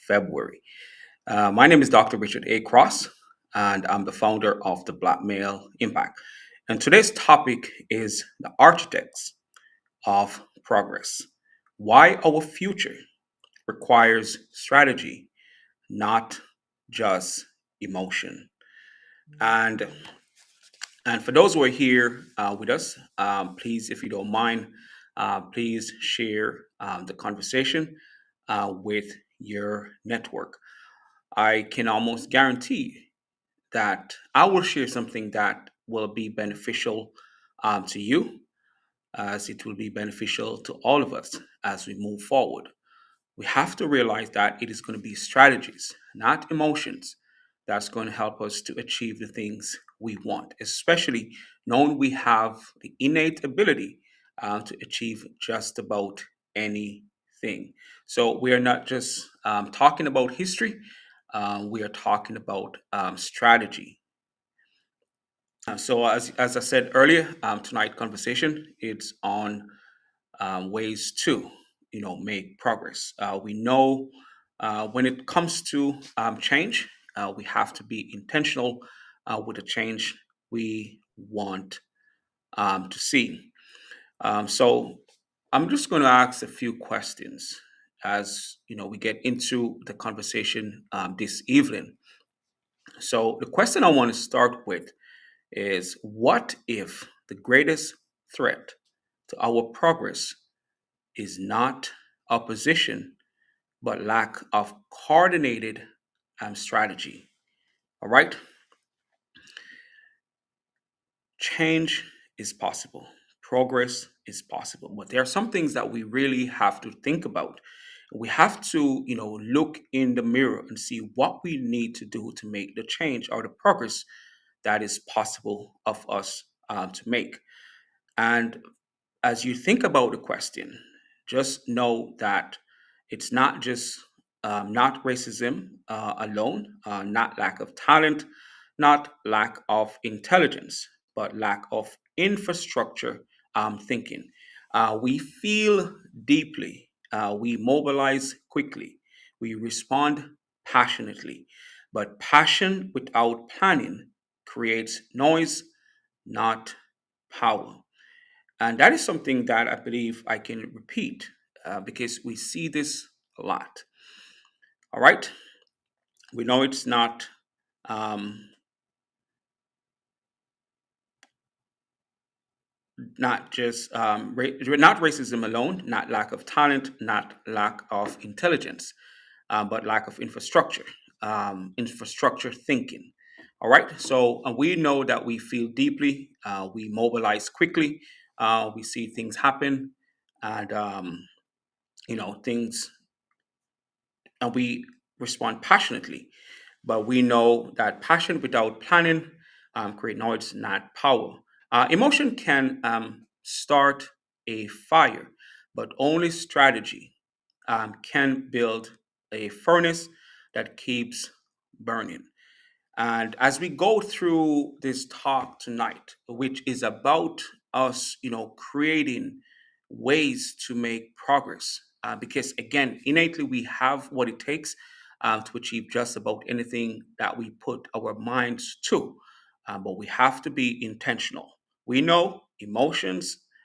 February. My name is Dr. Richard A. Cross, and I'm the founder of the Black Male Impact. And today's topic is the architects of progress. Why our future requires strategy, not just emotion. And and for those who are here with us, please, if you don't mind, please share the conversation with your network. I can almost guarantee that I will share something that will be beneficial to you, as it will be beneficial to all of us as we move forward. We have to realize that it is going to be strategies, not emotions, that's going to help us to achieve the things we want, especially knowing we have the innate ability to achieve just about anything. So we are not just talking about history, we are talking about strategy. So as I said earlier, tonight conversation it's on ways to make progress. We know when it comes to change, we have to be intentional with the change we want to see. So I'm just going to ask a few questions as we get into the conversation this evening. So the question I want to start with is, what if the greatest threat to our progress is not opposition, but lack of coordinated strategy? All right, change is possible, progress is possible, but there are some things that we really have to think about. We have to, look in the mirror and see what we need to do to make the change or the progress that is possible of us to make. And as you think about the question, just know that it's not just not racism alone, not lack of talent, not lack of intelligence, but lack of infrastructure thinking. We feel deeply, we mobilize quickly, we respond passionately, but passion without planning creates noise, not power. And that is something that I believe I can repeat because we see this a lot. All right. We know it's um, not just not racism alone, not lack of talent, not lack of intelligence, but lack of infrastructure, infrastructure thinking. All right. So we know that we feel deeply, we mobilize quickly, we see things happen, and things and we respond passionately. But we know that passion without planning create noise, not power. Emotion can start a fire, but only strategy can build a furnace that keeps burning. And as we go through this talk tonight, which is about us, creating ways to make progress, because again, innately we have what it takes to achieve just about anything that we put our minds to. But we have to be intentional. We know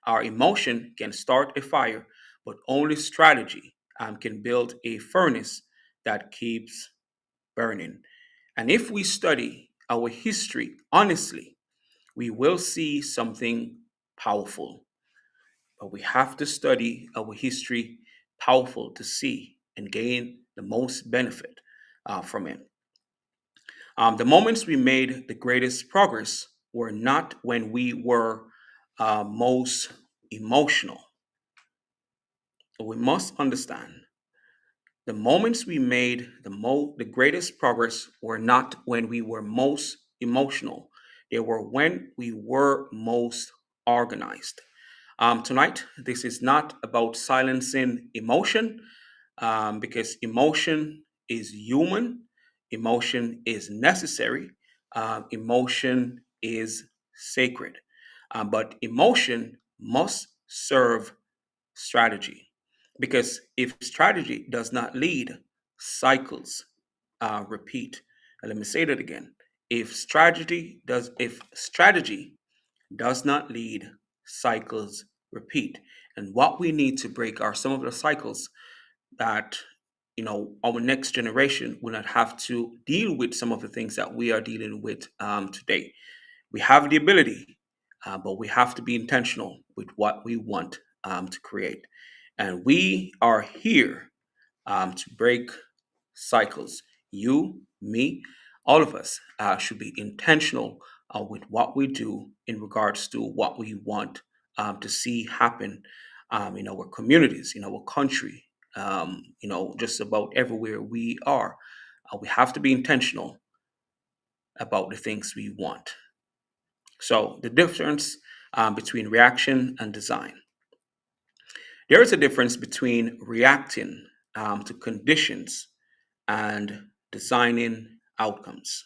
our emotion can start a fire, but only strategy can build a furnace that keeps burning. And if we study our history honestly, we will see something powerful. But we have to study our history powerful to see and gain the most benefit from it. The moments we made the greatest progress were not when we were most emotional. We must understand the moments we made the greatest progress were not when we were most emotional. They were when we were most organized. Tonight, this is not about silencing emotion, because emotion is human, emotion is necessary, emotion is sacred. But emotion must serve strategy. Because if strategy does not lead, cycles repeat. And let me say that again. If strategy does not lead, cycles repeat. And what we need to break are some of the cycles that our next generation will not have to deal with some of the things that we are dealing with today. We have the ability, but we have to be intentional with what we want to create. And we are here to break cycles. You, me, all of us should be intentional with what we do in regards to what we want to see happen in our communities, in our country, just about everywhere we are. We have to be intentional about the things we want. So, the difference between reaction and design. There is a difference between reacting to conditions and designing outcomes.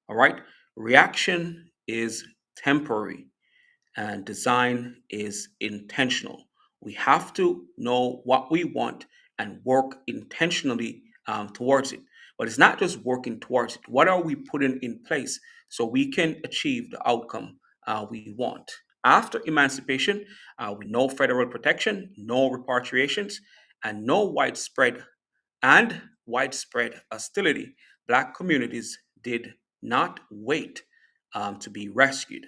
All right. Reaction is temporary and design is intentional. We have to know what we want and work intentionally towards it. But it's not just working towards it. What are we putting in place so we can achieve the outcome we want? After emancipation, with no federal protection, no repatriations, and no widespread hostility, Black communities did not wait to be rescued.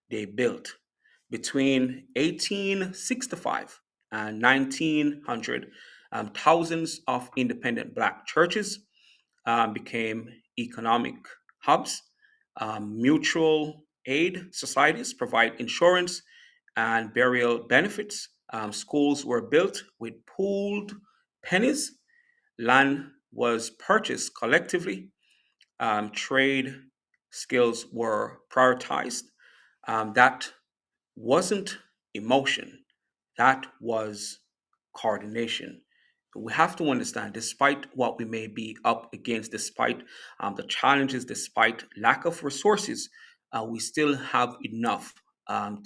They built. Between 1865 and 1900, thousands of independent Black churches became economic hubs. Mutual aid societies provide insurance and burial benefits. Schools were built with pooled pennies. Land was purchased collectively. Trade skills were prioritized. That wasn't emotion, that was coordination. We have to understand, despite what we may be up against, despite the challenges, despite lack of resources, we still have enough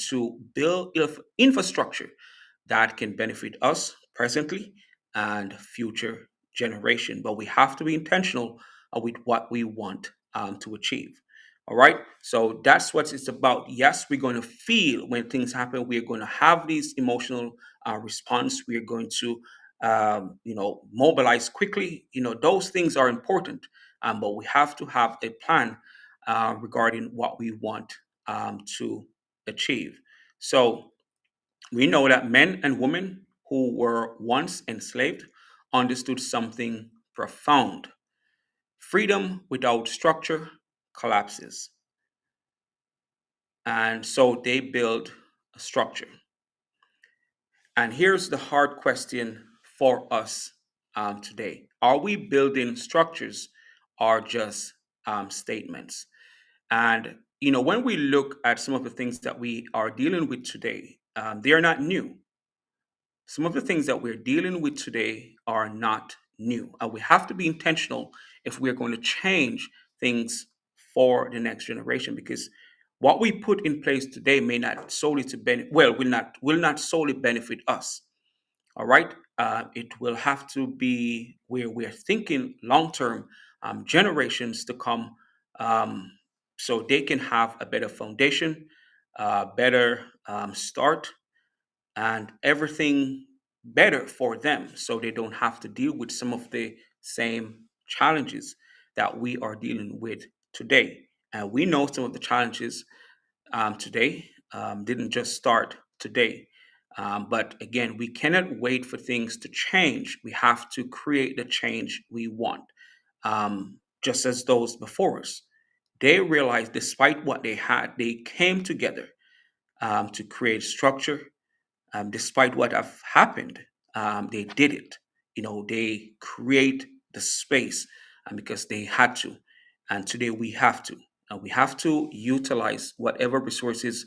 to build infrastructure that can benefit us presently and future generation. But we have to be intentional with what we want to achieve. All right. So that's what it's about. Yes, we're going to feel when things happen. We are going to have these emotional response. We are going to, mobilize quickly. Those things are important, but we have to have a plan regarding what we want to achieve. So we know that men and women who were once enslaved understood something profound. Freedom without structure collapses. And so they build a structure. And here's the hard question for us today. Are we building structures or just statements? And, when we look at some of the things that we are dealing with today, they are not new. Some of the things that we're dealing with today are not new. And we have to be intentional if we're going to change things for the next generation, because what we put in place today may not solely to benefit, well, will not solely benefit us. All right. It will have to be where we're thinking long term, generations to come, um, so they can have a better foundation, better start, and everything better for them, so they don't have to deal with some of the same challenges that we are dealing with today. And we know some of the challenges today didn't just start today. But again, we cannot wait for things to change. We have to create the change we want. Just as those before us, they realized despite what they had, they came together to create structure. Despite what have happened, they did it. They create the space, because they had to. And today we have to. We have to utilize whatever resources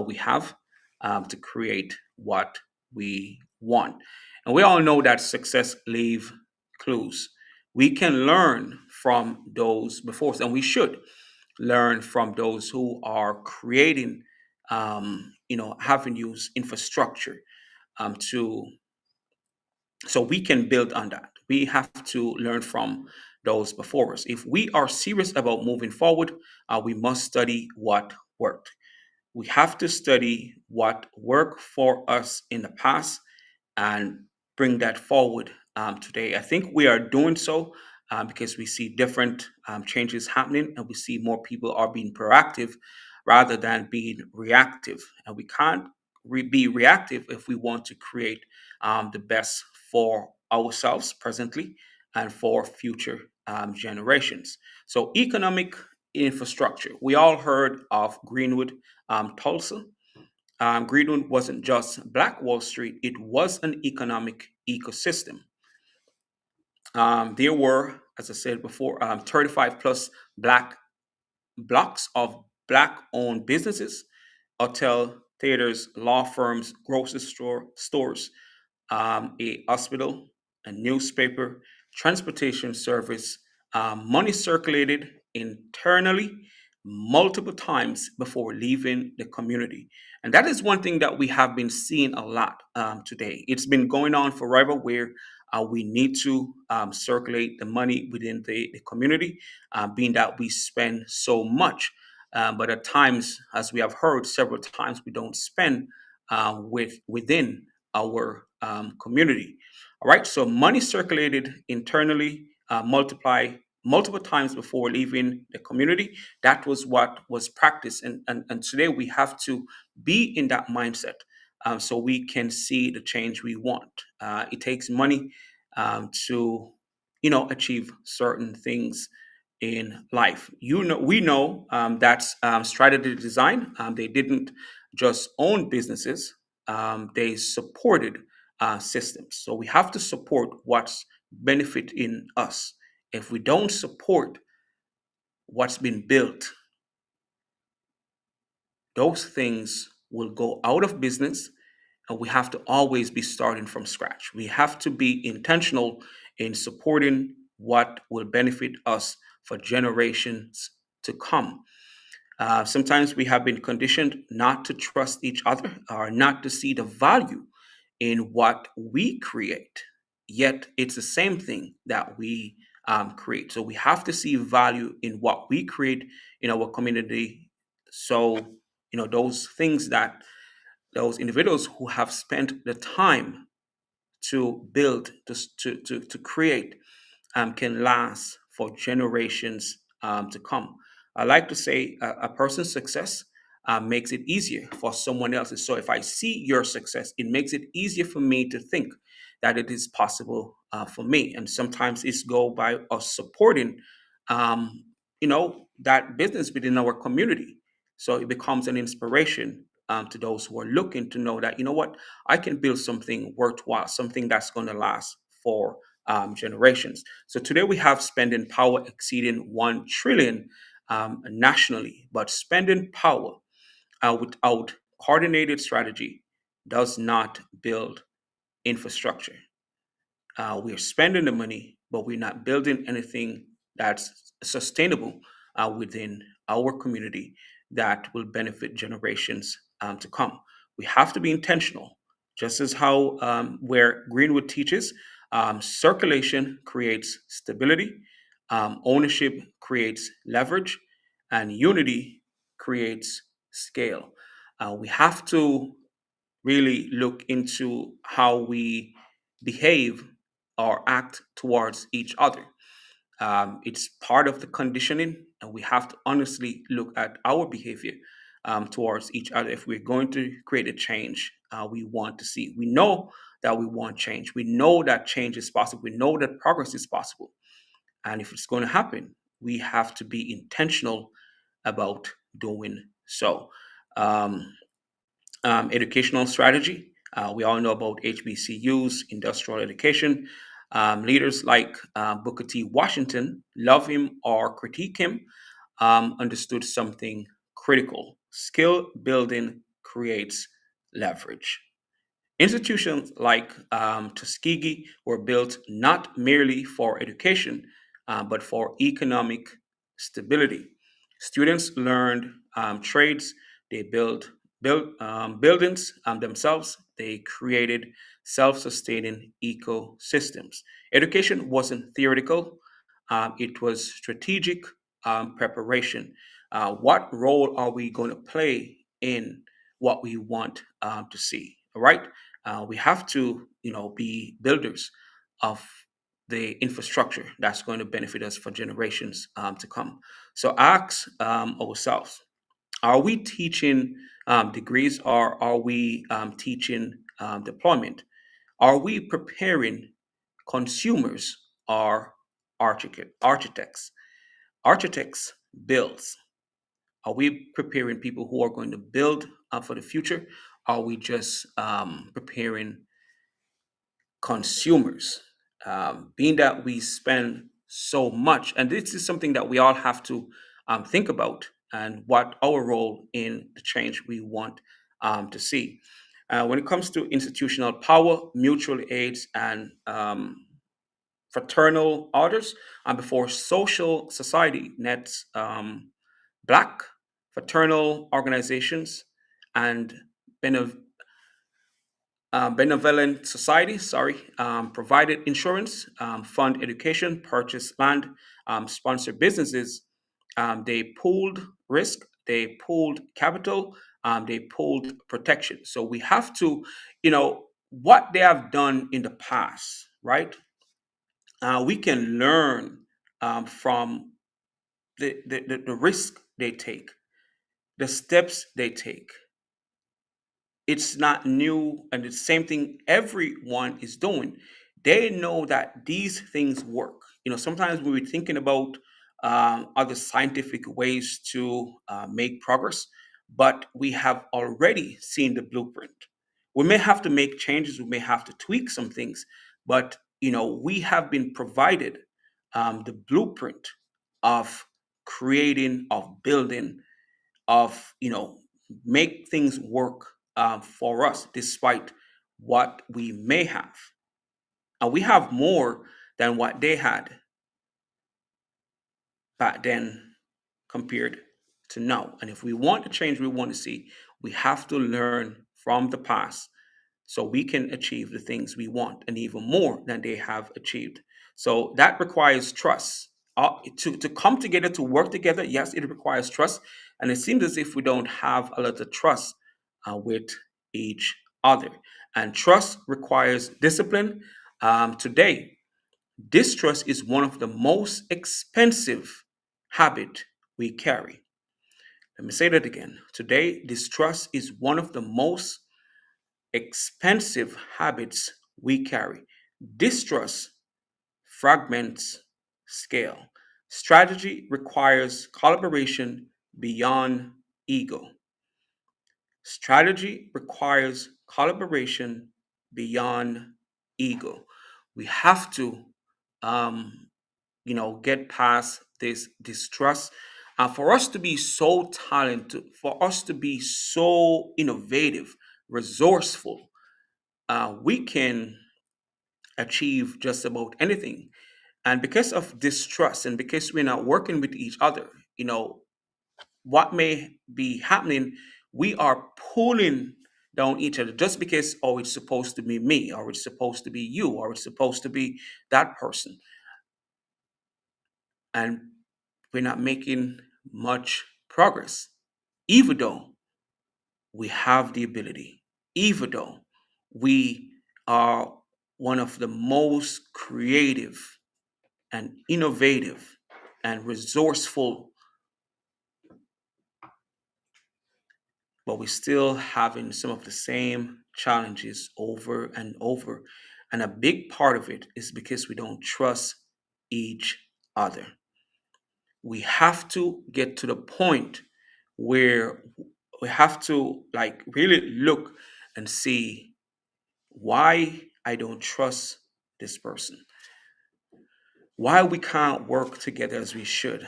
we have to create what we want. And we all know that success leave clues. We can learn from those before us, and we should learn from those who are creating avenues, infrastructure to so we can build on that. We have to learn from those before us. If we are serious about moving forward, we must study what worked. We have to study what worked for us in the past and bring that forward today. I think we are doing so because we see different changes happening, and we see more people are being proactive rather than being reactive. And we can't be reactive if we want to create the best for ourselves presently and for future generations. So, economic infrastructure. We all heard of Greenwood, Tulsa. Greenwood wasn't just Black Wall Street, it was an economic ecosystem. There were, as I said before, 35 plus Black blocks of Black owned businesses, hotel, theaters, law firms, grocery stores, a hospital, a newspaper, transportation service. Money circulated internally multiple times before leaving the community. And that is one thing that we have been seeing a lot today. It's been going on forever where we need to circulate the money within the community, being that we spend so much. But at times, as we have heard several times, we don't spend within our community. All right, so money circulated internally, multiply multiple times before leaving the community. That was what was practiced, and today we have to be in that mindset so we can see the change we want. It takes money to achieve certain things in life. We know that's strategy design. They didn't just own businesses; they supported systems. So we have to support what's benefit in us. If we don't support what's been built, those things will go out of business, and we have to always be starting from scratch. We have to be intentional in supporting what will benefit us for generations to come. Sometimes we have been conditioned not to trust each other or not to see the value in what we create. Yet it's the same thing that we create. So we have to see value in what we create in our community. So, those things that those individuals who have spent the time to build, to create, can last for generations to come. I like to say a person's success makes it easier for someone else's. So if I see your success, it makes it easier for me to think that it is possible for me. And sometimes it's go by us supporting, that business within our community. So it becomes an inspiration to those who are looking to know that, what, I can build something worthwhile, something that's going to last for generations. So today we have spending power exceeding 1 trillion nationally, but spending power without coordinated strategy does not build infrastructure. We're spending the money, but we're not building anything that's sustainable within our community that will benefit generations to come. We have to be intentional, just as how where Greenwood teaches, circulation creates stability, ownership creates leverage, and unity creates scale. We have to really look into how we behave or act towards each other. It's part of the conditioning, and we have to honestly look at our behavior towards each other if we're going to create a change we want to see. We know that we want change. We know that change is possible. We know that progress is possible. And if it's going to happen, we have to be intentional about doing so. Um, Educational strategy. We all know about HBCUs, industrial education. Leaders like Booker T. Washington, love him or critique him, understood something critical. Skill building creates leverage. Institutions like Tuskegee were built not merely for education, but for economic stability. Students learned trades, they built buildings themselves, they created self sustaining ecosystems. Education wasn't theoretical, it was strategic preparation. What role are we going to play in what we want to see? All right. We have to, be builders of the infrastructure that's going to benefit us for generations to come. So ask ourselves, are we teaching degrees, or are we teaching deployment? Are we preparing consumers or architects? Architects builds. Are we preparing people who are going to build for the future? Are we just preparing consumers? Being that we spend so much, and this is something that we all have to think about, and what our role in the change we want to see. When it comes to institutional power, mutual aids, and fraternal orders, and before social society nets, black fraternal organizations and benevolent society, provided insurance, fund education, purchase land, sponsor businesses. They pooled risk, they pooled capital, they pooled protection. So we have to, what they have done in the past, right? We can learn from the risk they take, the steps they take. It's not new, and the same thing everyone is doing. They know that these things work. Sometimes we were thinking about other scientific ways to make progress, but we have already seen the blueprint. We may have to make changes, we may have to tweak some things, but we have been provided the blueprint of creating, of building, of make things work for us despite what we may have, and we have more than what they had back then compared to now. And if we want the change we want to see, we have to learn from the past so we can achieve the things we want and even more than they have achieved. So that requires trust. To come together, to work together, yes, it requires trust. And it seems as if we don't have a lot of trust with each other. And trust requires discipline. Today, distrust is one of the most expensive habit we carry. Let me say that again. Today, distrust is one of the most expensive habits we carry. Distrust fragments scale. Strategy requires collaboration beyond ego. Strategy requires collaboration beyond ego. We have to, um, get past this distrust. For us to be so talented, for us to be so innovative, resourceful, we can achieve just about anything. And because of distrust and because we're not working with each other, what may be happening, we are pulling down each other just because, oh, it's supposed to be me, or it's supposed to be you, or it's supposed to be that person. And we're not making much progress, even though we have the ability, even though we are one of the most creative and innovative and resourceful, but we're still having some of the same challenges over and over. And a big part of it is because we don't trust each other. We have to get to the point where we have to like really look and see why I don't trust this person, why we can't work together as we should,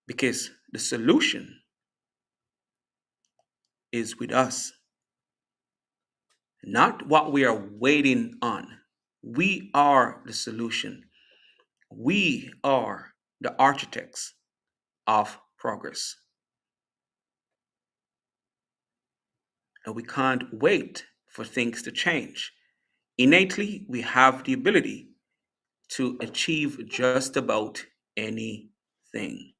because the solution is with us, not what we are waiting on. We are the solution. We are the architects of progress. And we can't wait for things to change. Innately, we have the ability to achieve just about anything.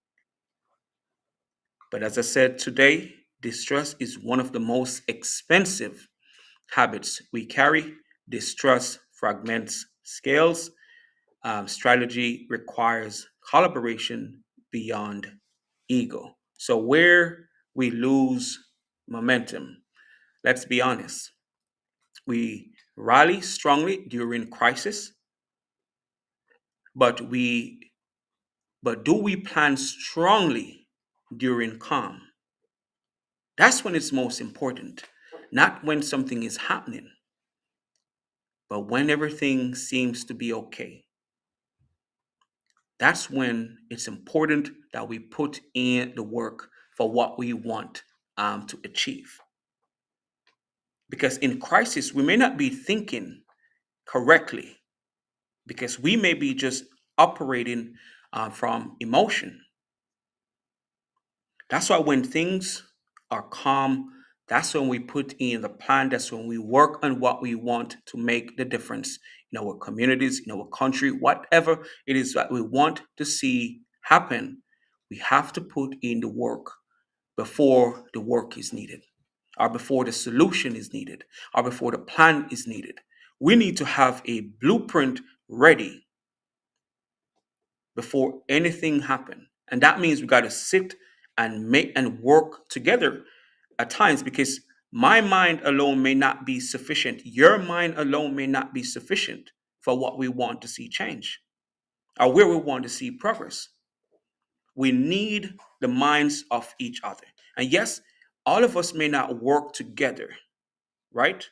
But as I said today, distrust is one of the most expensive habits we carry. Distrust fragments scales. Strategy requires collaboration beyond ego. So, where we lose momentum, let's be honest, we rally strongly during crisis, but we but do we plan strongly during calm? That's when it's most important, not when something is happening, but when everything seems to be okay. That's when it's important that we put in the work for what we want to achieve. Because in crisis, we may not be thinking correctly because we may be just operating from emotion. That's why when things are calm, that's when we put in the plan. That's when we work on what we want to make the difference in our communities, in our country, whatever it is that we want to see happen. We have to put in the work before the work is needed, or before the solution is needed, or before the plan is needed. We need to have a blueprint ready before anything happen. And that means we got to sit and make and work together at times because my mind alone may not be sufficient. Your mind alone may not be sufficient for what we want to see change or where we want to see progress. We need the minds of each other. And yes, all of us may not work together, right?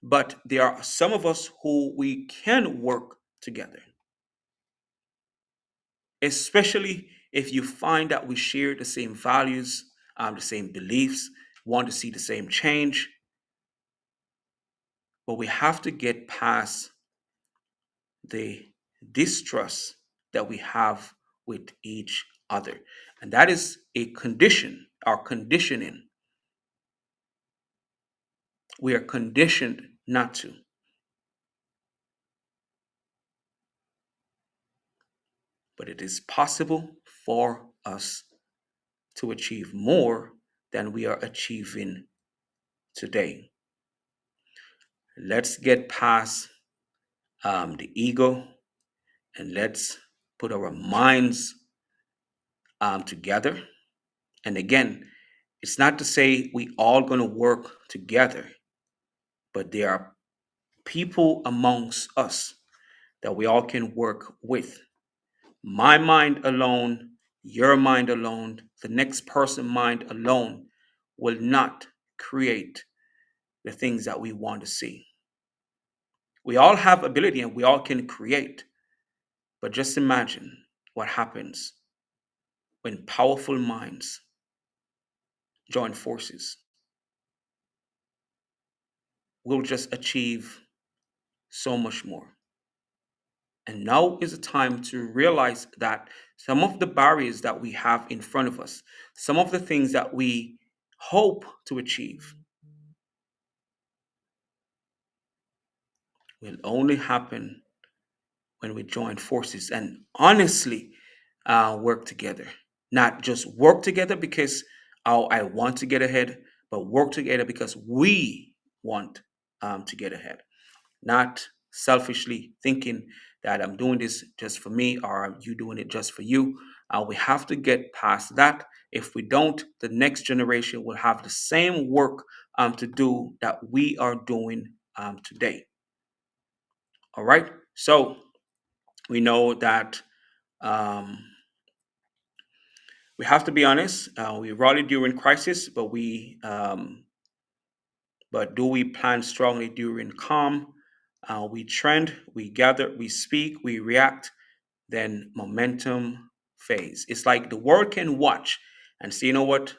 But there are some of us who we can work together, especially if you find that we share the same values, the same beliefs, want to see the same change. But we have to get past the distrust that we have with each other. And that is a condition, our conditioning. We are conditioned not to. But it is possible for us to achieve more than we are achieving today. Let's get past the ego and let's put our minds together. And again, it's not to say we all going to work together, but there are people amongst us that we all can work with. My mind alone, your mind alone, the next person mind alone will not create the things that we want to see. We all have ability and we all can create, but just imagine what happens when powerful minds join forces. We'll just achieve so much more. And now is the time to realize that some of the barriers that we have in front of us, some of the things that we hope to achieve, will only happen when we join forces and honestly work together. Not just work together because oh, I want to get ahead, but work together because we want to get ahead. Not selfishly thinking that I'm doing this just for me or are you doing it just for you. We have to get past that. If we don't, the next generation will have the same work to do that we are doing today. All right. So we know that um, we have to be honest. We rally during crisis, but do we plan strongly during calm? We trend, we gather, we speak, we react. Then momentum fades. It's like the world can watch and say, you know what?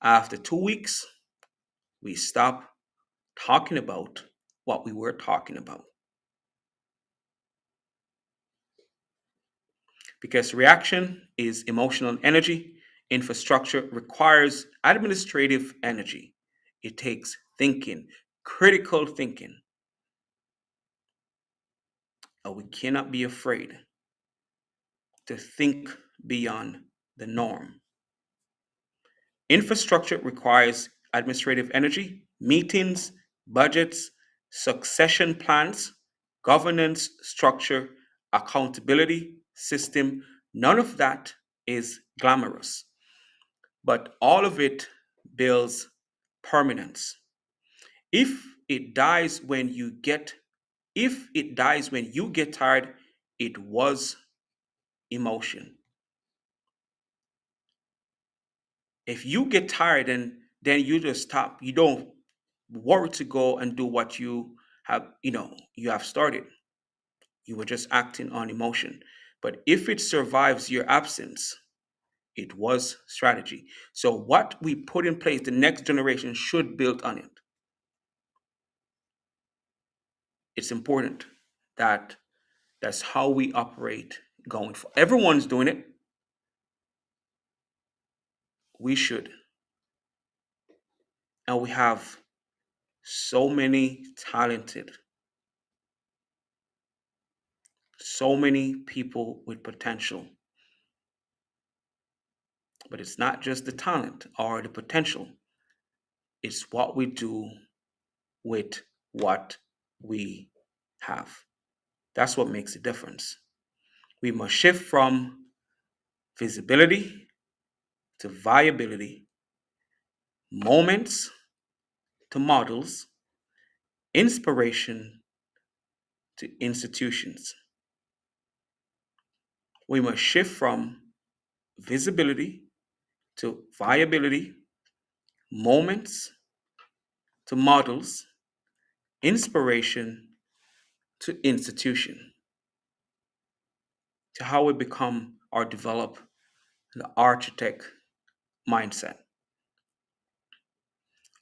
After 2 weeks, we stop talking about what we were talking about because reaction is emotional energy. Infrastructure requires administrative energy. It takes thinking. critical thinking. We cannot be afraid to think beyond the norm. Infrastructure requires administrative energy, meetings, budgets, succession plans, governance structure, accountability system. None of that is glamorous, but all of it builds permanence. If it dies when you get if it dies when you get tired, it was emotion. If you get tired and then you just stop, you don't worry to go and do what you have started. You were just acting on emotion. But if it survives your absence, it was strategy. So what we put in place, the next generation should build on it. It's important that that's how we operate going for. Everyone's doing it. We should. And we have so many talented, so many people with potential. But it's not just the talent or the potential, it's what we do with what we have. That's what makes a difference. We must shift from visibility to viability, moments to models, inspiration to institutions. We must shift from visibility to viability, moments to models, inspiration to institution, to how we become or develop the architect mindset.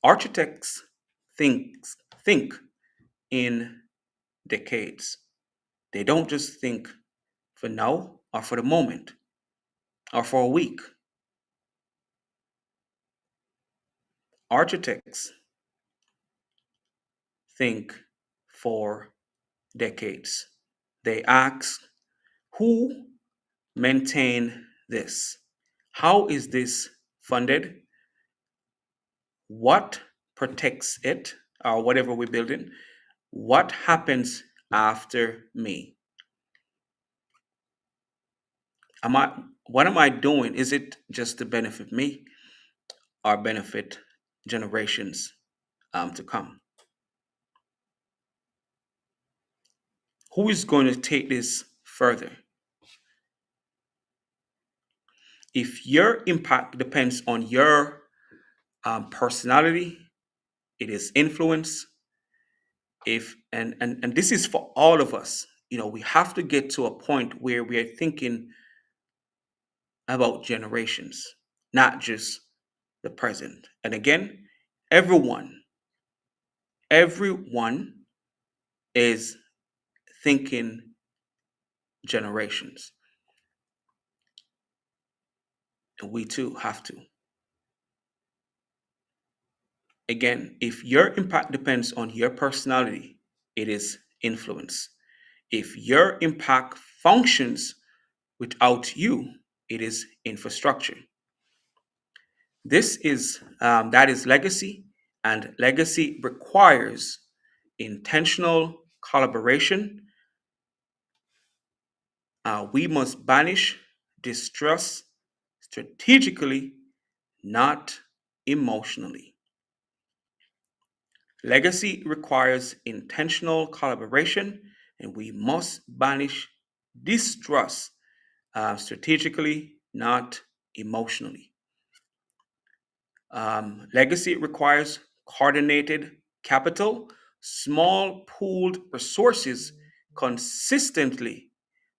Architects think think in decades. They don't just think for now or for the moment or for a week. Architects think for decades. They ask, who maintain this? How is this funded? What protects it or whatever we're building? What happens after me? Am I what am I doing? Is it just to benefit me or benefit generations to come? Who is going to take this further? If your impact depends on your personality, it is influence. If and this is for all of us. We have to get to a point where we are thinking about generations, not just the present. And again, everyone, everyone is thinking generations. And we too have to. Again, if your impact depends on your personality, it is influence. If your impact functions without you, it is infrastructure. This is that is legacy, and legacy requires intentional collaboration. We must banish distrust strategically, not emotionally. Legacy requires intentional collaboration, and we must banish distrust strategically, not emotionally. Legacy requires coordinated capital, small pooled resources consistently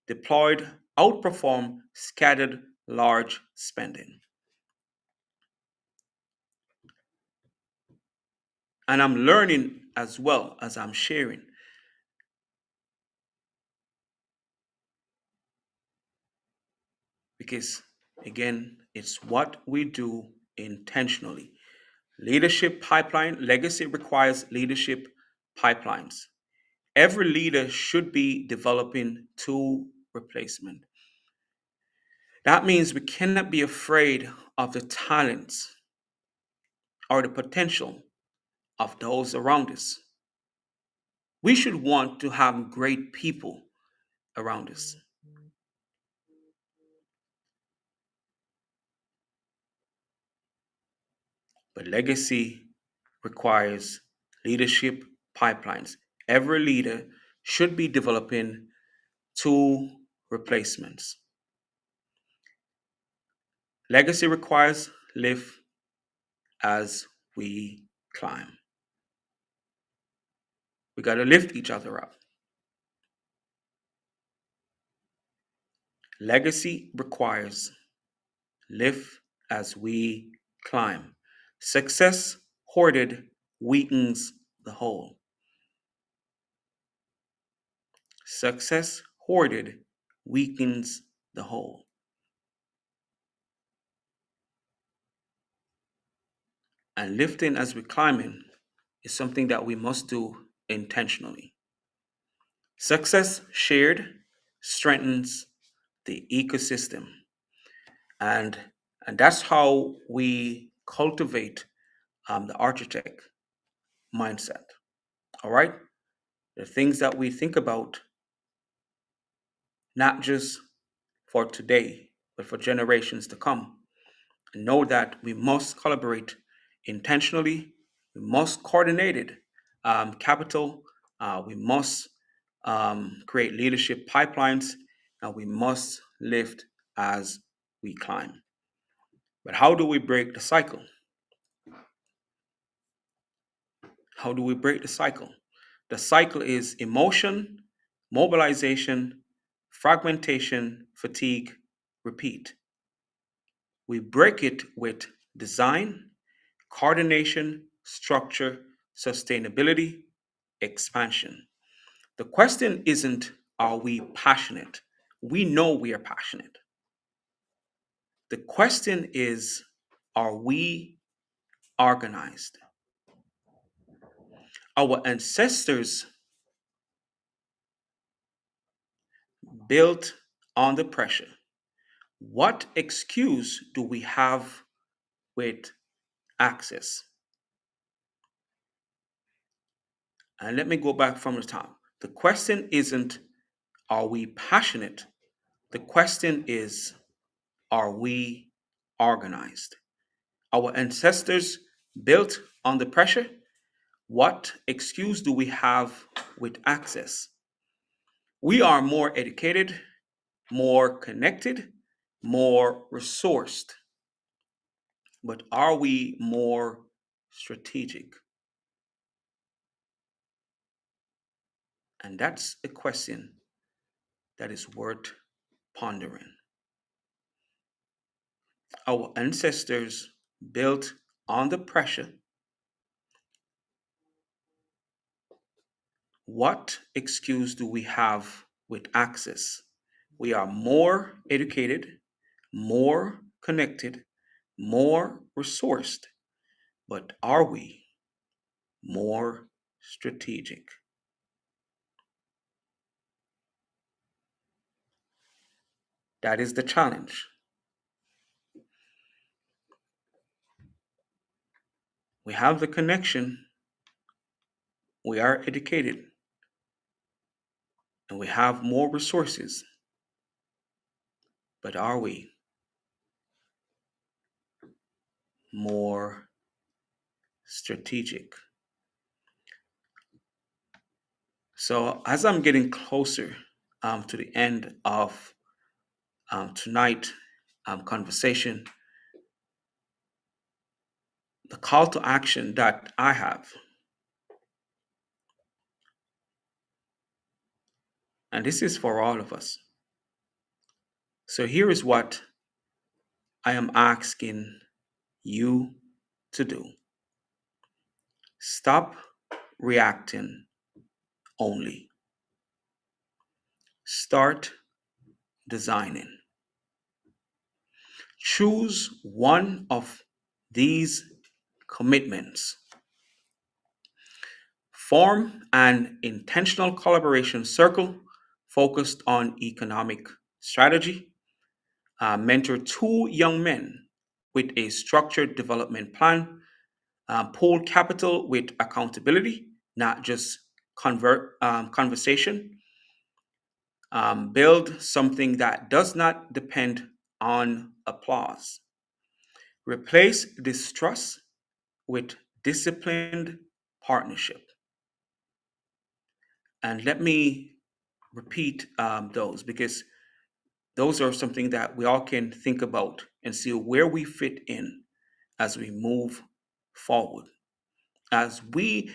deployed outperform scattered large spending. And I'm learning as well as I'm sharing because, again, it's what we do intentionally. Leadership pipeline legacy requires leadership pipelines. Every leader should be developing tool replacement. That means we cannot be afraid of the talents or the potential of those around us. We should want to have great people around us. But legacy requires leadership pipelines. Every leader should be developing tool replacements. Legacy requires lift as we climb. We got to lift each other up. Legacy requires lift as we climb. Success hoarded weakens the whole. Success hoarded weakens the whole. And lifting as we're climbing is something that we must do intentionally. Success shared strengthens the ecosystem. And, and that's how we cultivate the architect mindset. All right? The things that we think about, not just for today, but for generations to come. And know that we must collaborate intentionally, we must coordinate it, capital, we must create leadership pipelines, and we must lift as we climb. But how do we break the cycle? How do we break the cycle? The cycle is emotion, mobilization, fragmentation, fatigue, repeat. We break it with design, coordination, structure, sustainability, expansion. The question isn't, are we passionate? We know we are passionate. The question is, are we organized? Our ancestors built on the pressure. What excuse do we have with access? And let me go back from the top. The question isn't, are we passionate? The question is, are we organized? Our ancestors built on the pressure. What excuse do we have with access? We are more educated, more connected, more resourced. But are we more strategic? And that's a question that is worth pondering. Our ancestors built on the pressure. What excuse do we have with access? We are more educated, more connected, more resourced, but are we more strategic? That is the challenge. We have the connection, we are educated, and we have more resources, but are we more strategic? So, as I'm getting closer to the end of tonight conversation, the call to action that I have, and this is for all of us. So, here is what I am asking you to do: stop reacting only, start designing. Choose one of these commitments. Form an intentional collaboration circle focused on economic strategy. Mentor two young men with a structured development plan. Pool capital with accountability, not just conversation. Build something that does not depend on applause. Replace distrust with disciplined partnership. And let me repeat those because those are something that we all can think about and see where we fit in as we move forward. As we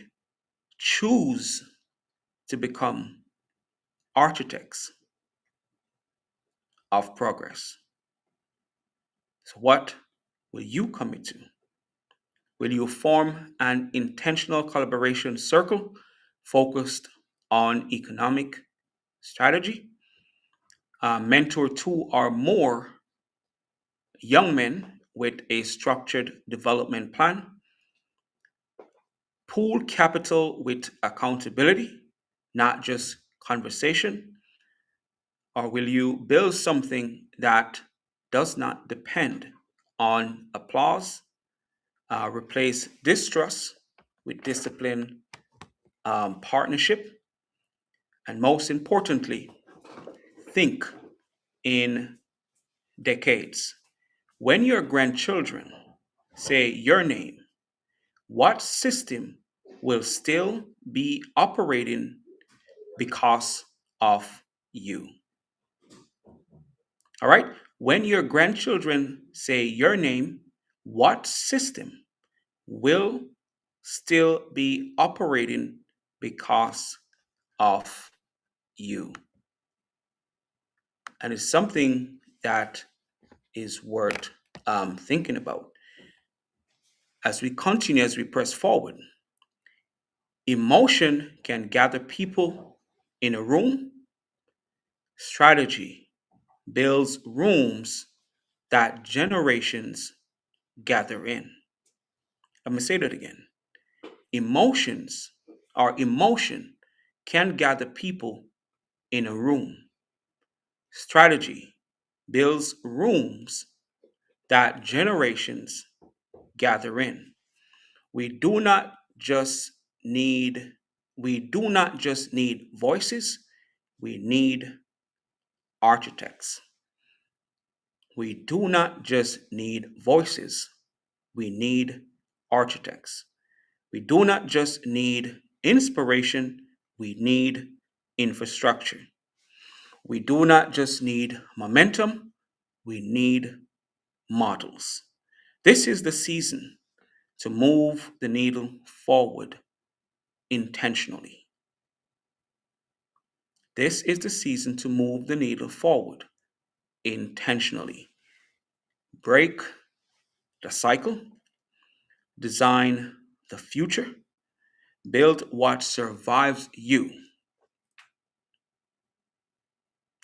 choose to become architects of progress. So, what will you commit to? Will you form an intentional collaboration circle focused on economic strategy? Mentor two or more young men with a structured development plan. Pool capital with accountability, not just conversation. Or will you build something that does not depend on applause? Replace distrust with discipline, partnership, and most importantly, think in decades. When your grandchildren say your name, what system will still be operating because of you? All right? When your grandchildren say your name, what system will still be operating because of you? And it's something that is worth thinking about as we continue, as we press forward. Emotion can gather people in a room, strategy builds rooms that generations gather in. I'm going to say that again. Emotions or emotion can gather people in a room. Strategy builds rooms that generations gather in. We do not just need we do not just need voices, we need architects. We do not just need voices, we need architects. We do not just need inspiration, we need infrastructure. We do not just need momentum, we need models. This is the season to move the needle forward intentionally. This is the season to move the needle forward intentionally. Break the cycle, design the future, build what survives you.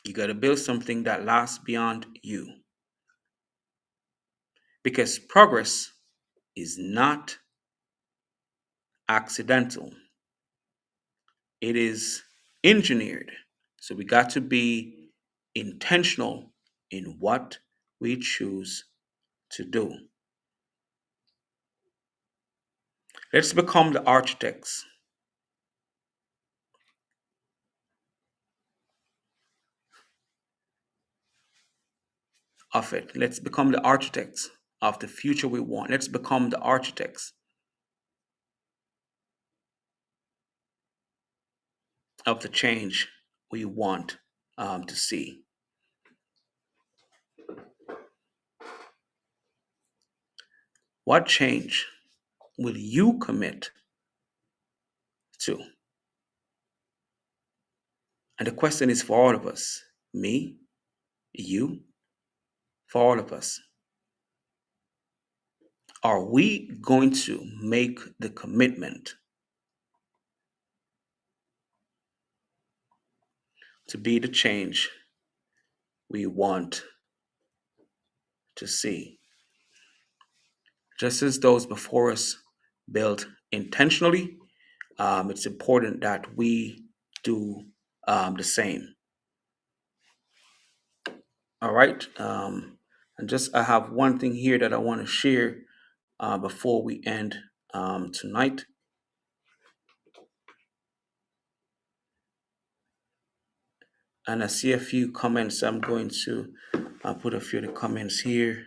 You got to build something that lasts beyond you because progress is not accidental, it is engineered. So we got to be intentional in what we choose to do. Let's become the architects of it. Let's become the architects of the future we want. Let's become the architects of the change we want to see. What change will you commit to? And the question is for all of us, me, you, for all of us. Are we going to make the commitment to be the change we want to see? Just as those before us built intentionally, it's important that we do the same. All right. And just I have one thing here that I want to share before we end tonight. And I see a few comments. I'm going to put a few of the comments here.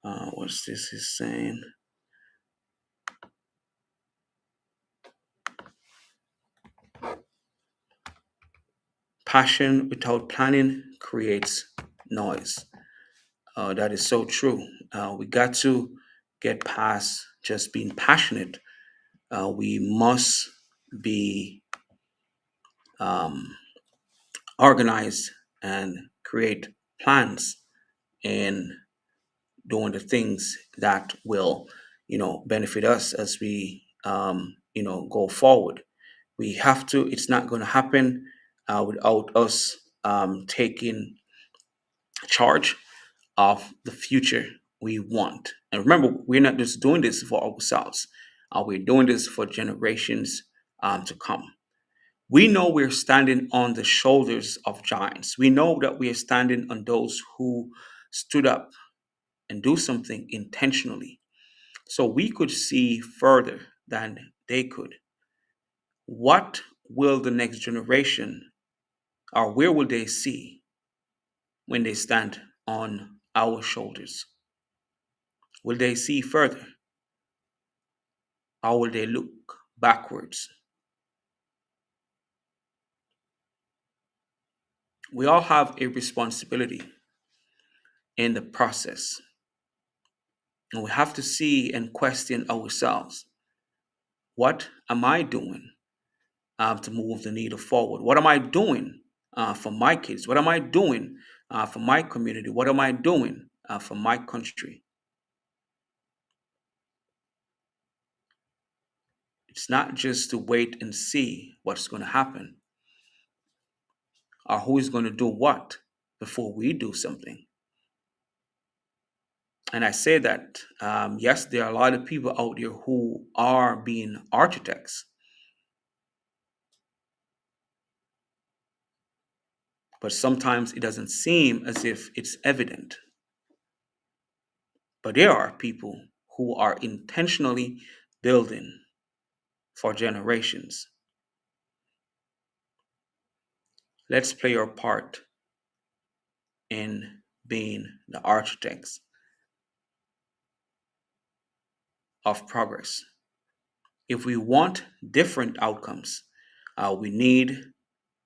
What's this is saying? Passion without planning creates noise. That is so true. We got to get past just being passionate. We must be um, organized and create plans in doing the things that will, benefit us as we, go forward. We have to. It's not going to happen without us taking charge of the future we want. And remember, we're not just doing this for ourselves. We're doing this for generations to come. We know we're standing on the shoulders of giants. We know that we are standing on those who stood up and do something intentionally. So we could see further than they could. What will the next generation, or where will they see when they stand on our shoulders? Will they see further, or will they look backwards? We all have a responsibility in the process, and we have to see and question ourselves. What am I doing to move the needle forward? What am I doing for my kids? What am I doing for my community? What am I doing for my country? It's not just to wait and see what's going to happen or who is going to do what before we do something. And I say that, yes, there are a lot of people out there who are being architects, but sometimes it doesn't seem as if it's evident. But there are people who are intentionally building for generations. Let's play our part in being the architects of progress. If we want different outcomes, we need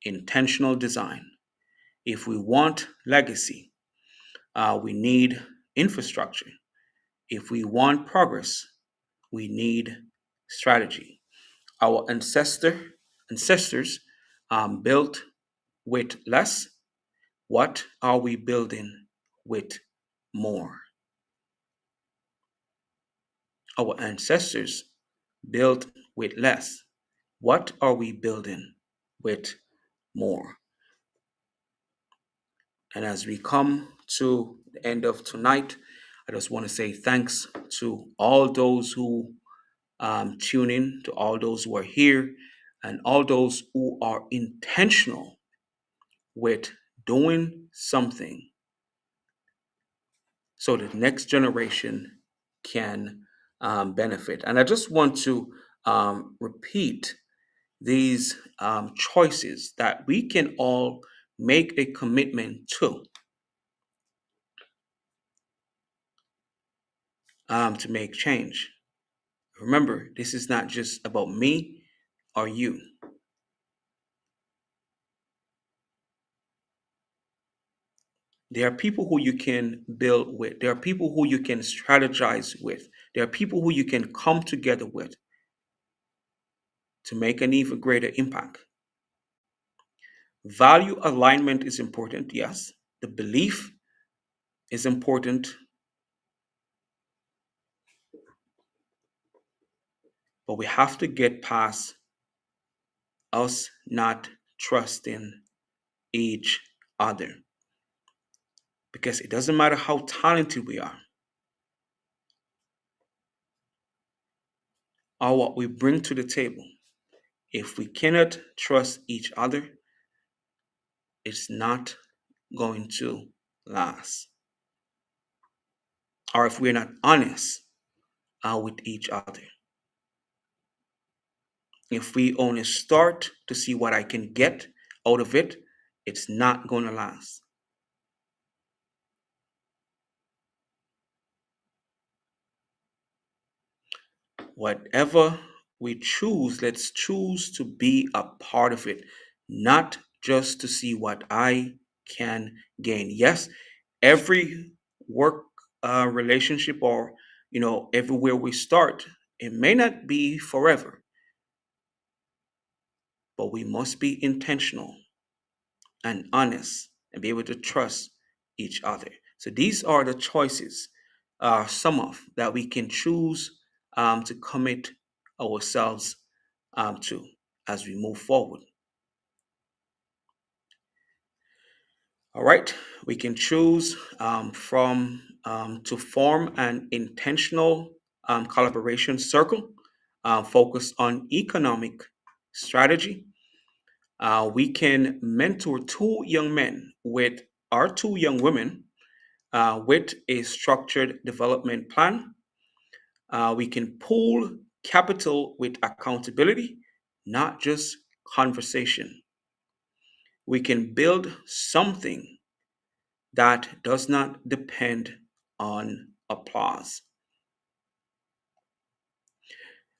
intentional design. If we want legacy, we need infrastructure. If we want progress, we need strategy. Our ancestors built with less. What are we building with more? Our ancestors built with less. What are we building with more? And as we come to the end of tonight, I just want to say thanks to all those who tune in, to all those who are here, and all those who are intentional with doing something so the next generation can benefit. And I just want to repeat these choices that we can all make a commitment to make change. Remember, this is not just about me or you. There are people who you can build with. There are people who you can strategize with. There are people who you can come together with to make an even greater impact. Value alignment is important, yes. The belief is important, but we have to get past us not trusting each other because it doesn't matter how talented we are. are what we bring to the table. If we cannot trust each other, it's not going to last. Or if we're not honest with each other, if we only start to see what I can get out of it, it's not going to last. Whatever we choose, let's choose to be a part of it, not just to see what I can gain. Yes, every work relationship or everywhere we start, it may not be forever, but we must be intentional and honest and be able to trust each other. So these are the choices, some of that we can choose to commit ourselves to as we move forward. All right, we can choose from to form an intentional collaboration circle focused on economic strategy. We can mentor two young men with our two young women with a structured development plan. We can pool capital with accountability, not just conversation. We can build something that does not depend on applause.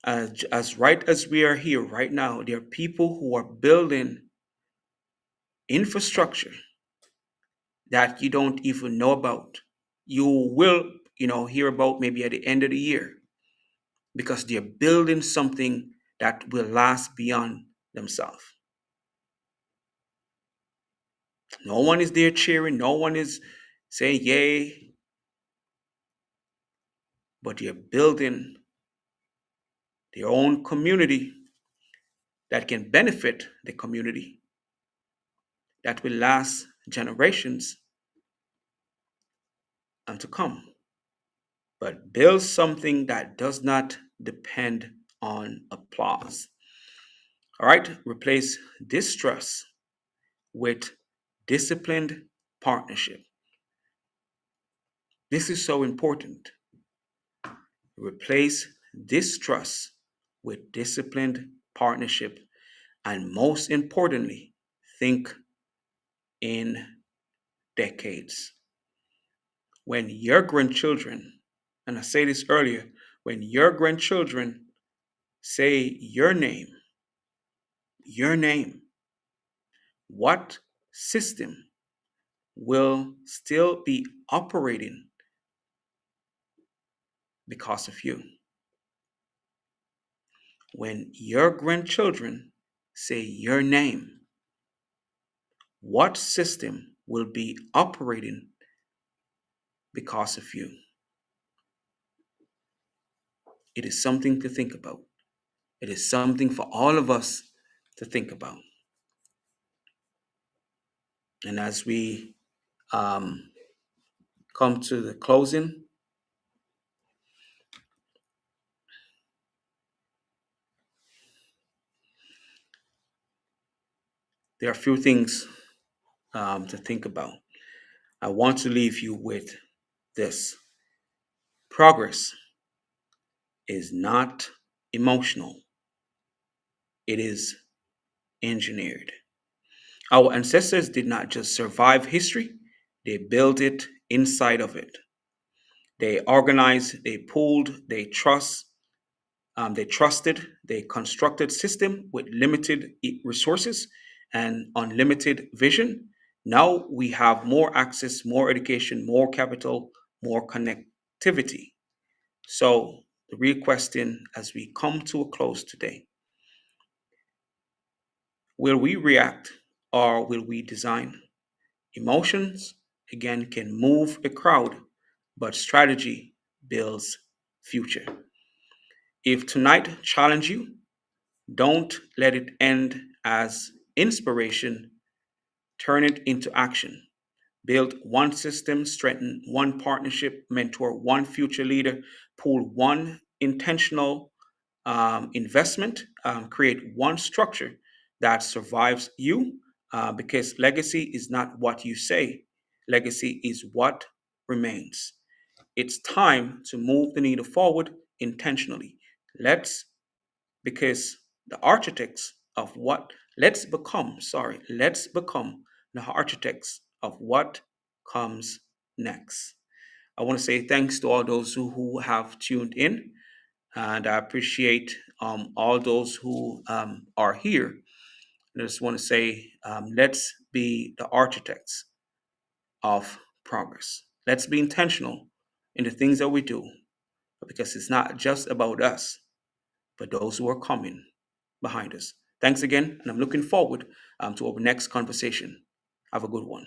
As right as we are here right now, there are people who are building infrastructure that you don't even know about. You will, hear about maybe at the end of the year because they're building something that will last beyond themselves. No one is there cheering, no one is saying yay, but they're building their own community that can benefit the community that will last generations and to come. But build something that does not depend on applause. All right, replace distrust with disciplined partnership. This is so important. Replace distrust with disciplined partnership. And most importantly, think in decades. When your grandchildren, and I say this earlier, when your grandchildren say your name, what system will still be operating because of you? When your grandchildren say your name, what system will be operating because of you? It is something to think about. It is something for all of us to think about. And as we um, come to the closing, there are a few things to think about. I want to leave you with this: progress is not emotional, it is engineered. Our ancestors did not just survive history, they built it inside of it. They organized, they pooled, they trusted, they constructed system with limited resources and unlimited vision. Now we have more access, more education, more capital, more connectivity. So the real question as we come to a close today, will we react or will we design? Emotions, again, can move a crowd, but strategy builds future. If tonight challenge you, don't let it end as inspiration, turn it into action. Build one system, strengthen one partnership, mentor one future leader, pull one intentional investment, create one structure that survives you, because legacy is not what you say, legacy is what remains. It's time to move the needle forward intentionally. Let's because the architects of what let's become sorry let's become the architects of what comes next. I want to say thanks to all those who have tuned in, and I appreciate all those who are here. I just want to say, let's be the architects of progress. Let's be intentional in the things that we do, because it's not just about us, but those who are coming behind us. Thanks again, and I'm looking forward to our next conversation. Have a good one.